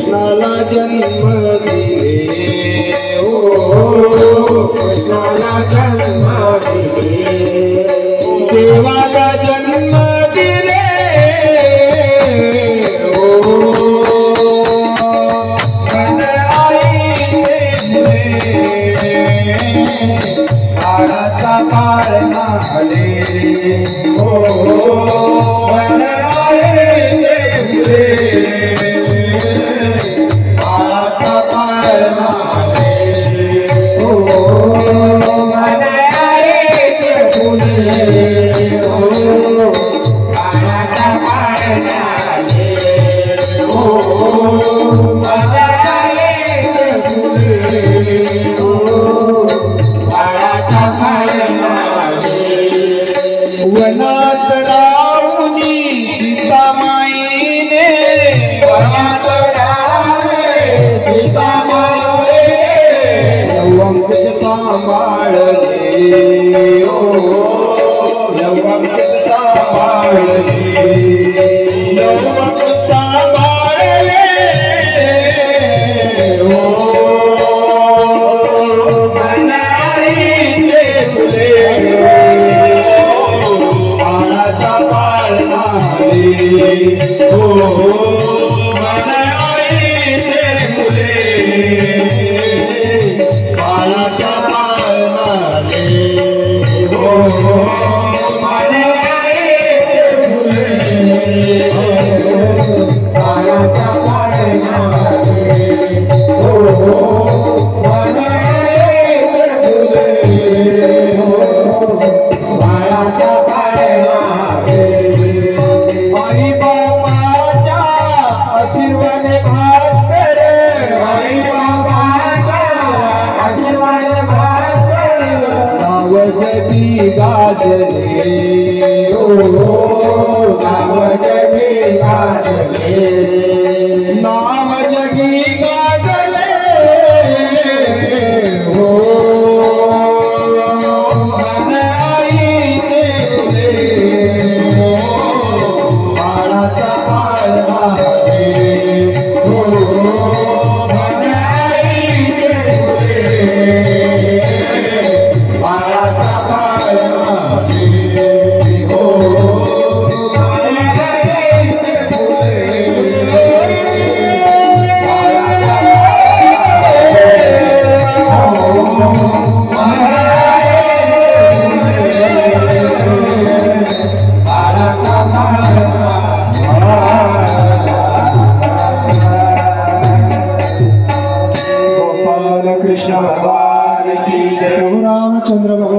कृष्णाला जन्म दिले कृष्णाला जन्म दिले देवाला जन्म दिले मन आईचे काळाचा पाळणा आले मन आईचे काळाचा पाळणा आले मन आईचे फुले काळाचा पाळणा आले मन आईचे फुले काळाचा पाळणा आले वनात राहुनी सीतामाईने वनात राहुनी सीतामाईने लवंगच सांभाळले लवंगच सांभाळले लवंग सांभाळले मन आईचे फुले काळाचा पाळणा आले मन आईचे फुले काळाचा पाळणा आले मन आईचे फुले काळाचा पाळणा आले मन आईचे फुले काळाचा पाळणा आले आई बाबाच्या आशीर्वाद भास्कर आई बाबाचा आशीर्वाद भास्कर नाव जगी गाजले नाव जगी गाजले नाव जगी गाजले मन आईचे फुले काळाचा पाळणा आले मन आईचे फुले काळाचा पाळणा आले मन आईचे फुले गोपाल कृष्ण भगवान की जय। रामचंद्र भगवान।